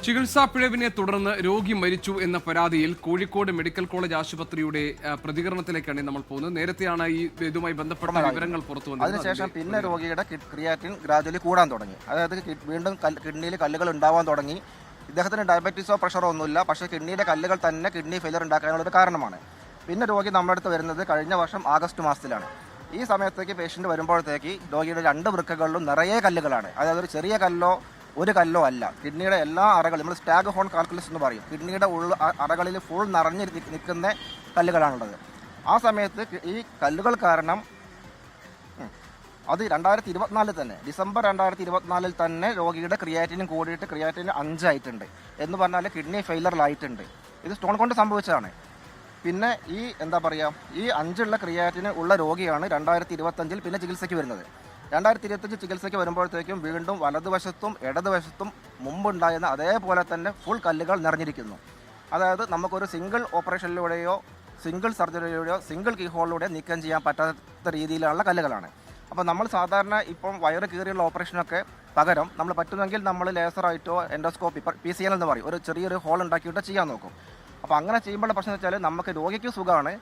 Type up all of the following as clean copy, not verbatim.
ചികിത്സാ പിഴവിനെ തുടർന്ന് രോഗി മരിച്ചു എന്ന പരാതിയിൽ കോഴിക്കോട് മെഡിക്കൽ കോളേജ് ആശുപത്രിയുടെ പ്രതികരണത്തിലേക്കാണ് നമ്മൾ പോകുന്നത്. നേരത്തെയാണ് ഇതുമായി ബന്ധപ്പെട്ട വിവരങ്ങൾ പുറത്തു വന്നത്. അതിനുശേഷം പിന്നെ രോഗിയുടെ ക്രിയാറ്റിൻ ഗ്രാജുവലി കൂടാൻ തുടങ്ങി. അതായത് വീണ്ടും കിഡ്നിയിൽ കല്ലുകൾ ഉണ്ടാവാൻ തുടങ്ങി. ഇദ്ദേഹത്തിന് ഡയബറ്റീസോ പ്രഷറോ ഒന്നുമില്ല, പക്ഷേ കിഡ്നിയുടെ കല്ലുകൾ തന്നെ കിഡ്നി ഫെയിലിയർ ഉണ്ടാക്കാനുള്ളൊരു കാരണമാണ്. പിന്നെ രോഗി നമ്മുടെ അടുത്ത് വരുന്നത് കഴിഞ്ഞ വർഷം ആഗസ്റ്റ് മാസത്തിലാണ്. ഈ സമയത്തേക്ക് പേഷ്യൻ്റ് വരുമ്പോഴത്തേക്ക് രോഗിയുടെ 2 വൃക്കകളിലും നിറയെ കല്ലുകളാണ്. അതായത് ഒരു ചെറിയ കല്ലോ ഒരു കല്ലോ അല്ല, കിഡ്നിയുടെ എല്ലാ അറകളും, നമ്മൾ സ്റ്റാഗ് ഹോൺ കാൽക്കുലസ് എന്ന് പറയും, കിഡ്നിയുടെ അറകളിൽ ഫുൾ നിറഞ്ഞ് നിൽക്കുന്ന കല്ലുകളാണുള്ളത്. ആ സമയത്ത് ഈ കല്ലുകൾ കാരണം അത് 2024 തന്നെ ഡിസംബർ 2024 തന്നെ രോഗിയുടെ ക്രിയാറ്റിനും കൂടിയിട്ട് ക്രിയാറ്റിന് 5 ആയിട്ടുണ്ട്. എന്ന് പറഞ്ഞാൽ കിഡ്നി ഫെയിലറിലായിട്ടുണ്ട്. ഇത് സ്റ്റോൺ കൊണ്ട് സംഭവിച്ചതാണ്. പിന്നെ ഈ എന്താ പറയുക, ഈ 5 ക്രിയാറ്റിന് ഉള്ള രോഗിയാണ് 2025 പിന്നെ ചികിത്സയ്ക്ക് വരുന്നത്. 2025 ചികിത്സയ്ക്ക് വരുമ്പോഴത്തേക്കും വീണ്ടും വലതുവശത്തും ഇടതുവശത്തും മുമ്പുണ്ടായിരുന്ന അതേപോലെ തന്നെ ഫുൾ കല്ലുകൾ നിറഞ്ഞിരിക്കുന്നു. അതായത് നമുക്കൊരു സിംഗിൾ ഓപ്പറേഷനിലൂടെയോ സിംഗിൾ സർജറിയിലൂടെയോ സിംഗിൾ കീഹോളിലൂടെയോ നീക്കം ചെയ്യാൻ പറ്റാത്ത രീതിയിലുള്ള കല്ലുകളാണ്. അപ്പോൾ നമ്മൾ സാധാരണ ഇപ്പം വയറ് കീറിയുള്ള ഓപ്പറേഷനൊക്കെ പകരം നമ്മൾ പറ്റുമെങ്കിൽ നമ്മൾ ലേസറായിട്ടോ എൻഡോസ്കോപ്പി PCL എന്ന് പറയും, ഒരു ചെറിയൊരു ഹോൾ ഉണ്ടാക്കിയിട്ട് ചെയ്യാൻ നോക്കും. അപ്പോൾ അങ്ങനെ ചെയ്യുമ്പോഴുള്ള പ്രശ്നം എന്ന് വെച്ചാൽ നമുക്ക് രോഗിക്ക് സുഖമാണ്,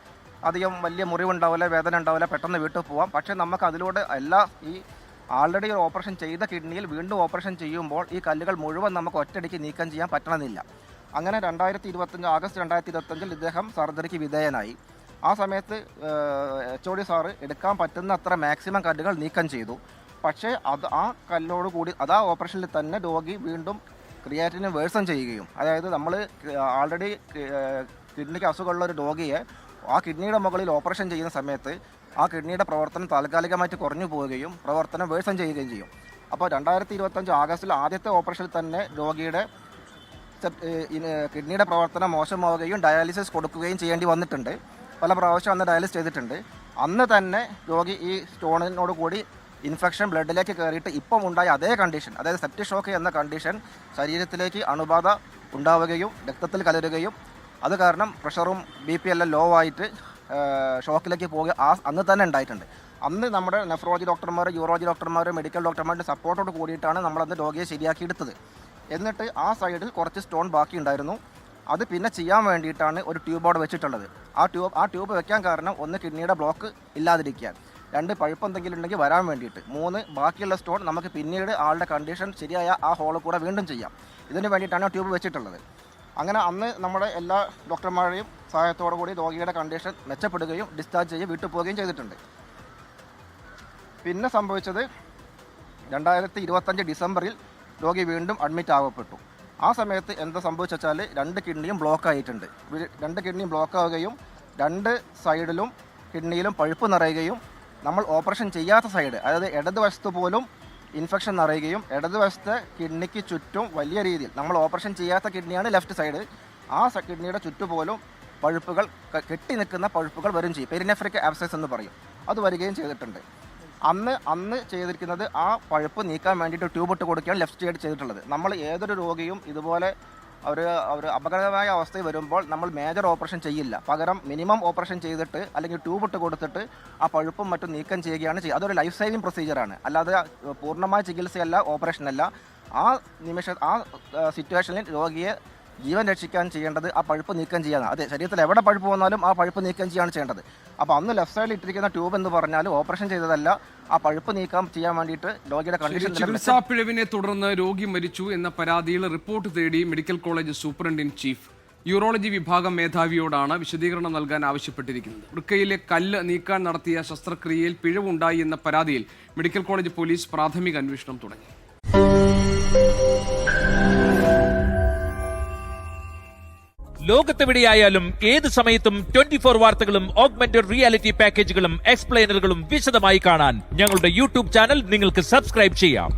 അധികം വലിയ മുറിവുണ്ടാവില്ല, വേദന ഉണ്ടാവില്ല, പെട്ടെന്ന് വീട്ടിൽ പോവാം. പക്ഷേ നമുക്ക് അതിലൂടെ ഈ ആൾറെഡി ഒരു ഓപ്പറേഷൻ ചെയ്ത കിഡ്നിയിൽ വീണ്ടും ഓപ്പറേഷൻ ചെയ്യുമ്പോൾ ഈ കല്ലുകൾ മുഴുവൻ നമുക്ക് ഒറ്റയടിക്ക് നീക്കം ചെയ്യാൻ പറ്റണമെന്നില്ല. അങ്ങനെ 2025 ആഗസ്റ്റ് 2025 ഇദ്ദേഹം സർജറിക്ക് വിധേയനായി. ആ സമയത്ത് HOD സാറ് എടുക്കാൻ പറ്റുന്ന അത്ര മാക്സിമം കല്ലുകൾ നീക്കം ചെയ്തു. പക്ഷേ ആ കല്ലോട് കൂടി ആ ഓപ്പറേഷനിൽ തന്നെ രോഗി വീണ്ടും ക്രിയാറ്റിന് വേഴ്സൺ ചെയ്യുകയും, അതായത് നമ്മൾ ആൾറെഡി കിഡ്നിക്ക് അസുഖമുള്ള ഒരു രോഗിയെ ആ കിഡ്നിയുടെ മുകളിൽ ഓപ്പറേഷൻ ചെയ്യുന്ന സമയത്ത് ആ കിഡ്നിയുടെ പ്രവർത്തനം താൽക്കാലികമായിട്ട് കുറഞ്ഞു പോവുകയും പ്രവർത്തനം വേഴ്സൺ ചെയ്യുകയും ചെയ്യും. അപ്പോൾ 2025 ആഗസ്റ്റിൽ ആദ്യത്തെ ഓപ്പറേഷനിൽ തന്നെ രോഗിയുടെ കിഡ്നിയുടെ പ്രവർത്തനം മോശമാവുകയും ഡയാലിസിസ് കൊടുക്കുകയും ചെയ്യേണ്ടി വന്നിട്ടുണ്ട്. പല പ്രാവശ്യം അന്ന് ഡയാലിസിസ് ചെയ്തിട്ടുണ്ട്. അന്ന് തന്നെ രോഗി ഈ സ്റ്റോണിനോട് കൂടി ഇൻഫെക്ഷൻ ബ്ലഡിലേക്ക് കയറിയിട്ട് ഇപ്പം ഉണ്ടായ അതേ കണ്ടീഷൻ, അതായത് സെപ്റ്റിക് ഷോക്ക് എന്ന കണ്ടീഷൻ ശരീരത്തിലേക്ക് അണുബാധ ഉണ്ടാവുകയും രക്തത്തിൽ കലരുകയും അത് കാരണം പ്രഷറും BP എല്ലാം ലോ ആയിട്ട് ഷോക്കിലേക്ക് പോവുക അന്ന് തന്നെ ഉണ്ടായിട്ടുണ്ട്. അന്ന് നമ്മുടെ നെഫ്രോളജി ഡോക്ടർമാർ, യൂറോളജി ഡോക്ടർമാർ, മെഡിക്കൽ ഡോക്ടർമാരുടെ സപ്പോർട്ടോട് കൂടിയിട്ടാണ് നമ്മളന്ന് രോഗിയെ ശരിയാക്കിയെടുത്തത്. എന്നിട്ട് ആ സൈഡിൽ കുറച്ച് സ്റ്റോൺ ബാക്കി ഉണ്ടായിരുന്നു. അത് പിന്നെ ചെയ്യാൻ വേണ്ടിയിട്ടാണ് ഒരു ട്യൂബോർഡ് വെച്ചിട്ടുള്ളത്. ആ ട്യൂബ് വെക്കാൻ കാരണം 1 കിഡ്നിയുടെ ബ്ലോക്ക് ഇല്ലാതിരിക്കാൻ, 2 പഴുപ്പ് എന്തെങ്കിലും ഉണ്ടെങ്കിൽ വരാൻ വേണ്ടിയിട്ട്, 3 ബാക്കിയുള്ള സ്റ്റോൺ നമുക്ക് പിന്നീട് ആളുടെ കണ്ടീഷൻ ശരിയായ ആ ഹോളിൽ കൂടെ വീണ്ടും ചെയ്യാം. ഇതിന് വേണ്ടിയിട്ടാണ് ട്യൂബ് വെച്ചിട്ടുള്ളത്. അങ്ങനെ അന്ന് നമ്മുടെ എല്ലാ ഡോക്ടർമാരുടെയും സഹായത്തോടു കൂടി രോഗിയുടെ കണ്ടീഷൻ മെച്ചപ്പെടുകയും ഡിസ്ചാർജ് ചെയ്ത് വീട്ടിൽ പോവുകയും ചെയ്തിട്ടുണ്ട്. പിന്നെ സംഭവിച്ചത് 2025 ഡിസംബറിൽ രോഗി വീണ്ടും അഡ്മിറ്റ് ആവപ്പെട്ടു. ആ സമയത്ത് എന്താ സംഭവിച്ചാൽ 2 കിഡ്നിയും ബ്ലോക്ക് ആയിട്ടുണ്ട്. 2 കിഡ്നിയും ബ്ലോക്ക് ആവുകയും 2 സൈഡിലും കിഡ്നിയിലും പഴുപ്പ് നിറയുകയും നമ്മൾ ഓപ്പറേഷൻ ചെയ്യാത്ത സൈഡ്, അതായത് ഇടതുവശത്ത് പോലും ഇൻഫെക്ഷൻ നിറയുകയും ഇടതുവശത്തെ കിഡ്നിക്ക് ചുറ്റും വലിയ രീതിയിൽ, നമ്മൾ ഓപ്പറേഷൻ ചെയ്യാത്ത കിഡ്നിയാണ് ലെഫ്റ്റ് സൈഡ്, ആ കിഡ്നിയുടെ ചുറ്റുപോലും പഴുപ്പുകൾ, കെട്ടി നിൽക്കുന്ന പഴുപ്പുകൾ വരും ചെയ്യും. പെരിനെഫ്രിക് ആബ്സെസ് എന്ന് പറയും, അത് വരികയും ചെയ്തിട്ടുണ്ട്. അന്ന് ചെയ്തിരിക്കുന്നത് ആ പഴുപ്പ് നീക്കാൻ വേണ്ടിയിട്ട് ട്യൂബ് ഇട്ട് കൊടുക്കുകയാണ് ലെഫ്റ്റ് സൈഡ് ചെയ്തിട്ടുള്ളത്. നമ്മൾ ഏതൊരു രോഗിയും ഇതുപോലെ ഒരു അപകടകരമായ അവസ്ഥയിൽ വരുമ്പോൾ നമ്മൾ മേജർ ഓപ്പറേഷൻ ചെയ്യില്ല, പകരം മിനിമം ഓപ്പറേഷൻ ചെയ്തിട്ട് അല്ലെങ്കിൽ ട്യൂബ് ഇട്ട് കൊടുത്തിട്ട് ആ പഴുപ്പും മറ്റും നീക്കം ചെയ്യുകയാണ് ചെയ്യുക. അതൊരു ലൈഫ് സേവിങ് പ്രൊസീജിയറാണ്, അല്ലാതെ പൂർണ്ണമായ ചികിത്സയല്ല, ഓപ്പറേഷനല്ല. ആ സിറ്റുവേഷനിൽ രോഗിയെ ജീവൻ രക്ഷിക്കാൻ ചെയ്യേണ്ടത് ആ പഴുപ്പ് നീക്കം ചെയ്യാനാണ്. അതെ, ശരീരത്തിൽ എവിടെ പഴുപ്പ് വന്നാലും ആ പഴുപ്പ് നീക്കം ചെയ്യാണ് ചെയ്യേണ്ടത്. അപ്പോൾ അന്ന് ലെഫ്റ്റ് സൈഡിൽ ഇട്ടിരിക്കുന്ന ട്യൂബ് എന്ന് പറഞ്ഞാൽ ഓപ്പറേഷൻ ചെയ്തതല്ല, ആ പഴുപ്പ് നീക്കം ചെയ്യാൻ വേണ്ടിയിട്ട് രോഗിയുടെ കണ്ടീഷൻ. ചികിത്സാ പിഴവിനെ തുടർന്ന് രോഗി മരിച്ചു എന്ന പരാതിയിൽ റിപ്പോർട്ട് തേടി medical college superintendent in chief urology വിഭാഗം മേധാവിയോടാണ് വിശദീകരണം നൽകാൻ ആവശ്യപ്പെട്ടിരിക്കുന്നത്. വൃക്കയിലെ കല്ല് നീക്കാൻ നടത്തിയ ശസ്ത്രക്രിയയിൽ പിഴവുണ്ടായി എന്ന പരാതിയിൽ മെഡിക്കൽ കോളേജ് പോലീസ് പ്രാഥമിക അന്വേഷണം തുടങ്ങി. ലോകത്തെവിടെയായാലും ഏത് സമയത്തും 24 വാർത്തകളും ഓഗ്മെന്റഡ് റിയാലിറ്റി പാക്കേജുകളും എക്സ്പ്ലെയിനറുകളും വിശദമായി കാണാൻ ഞങ്ങളുടെ YouTube ചാനൽ നിങ്ങൾക്ക് സബ്സ്ക്രൈബ് ചെയ്യാം.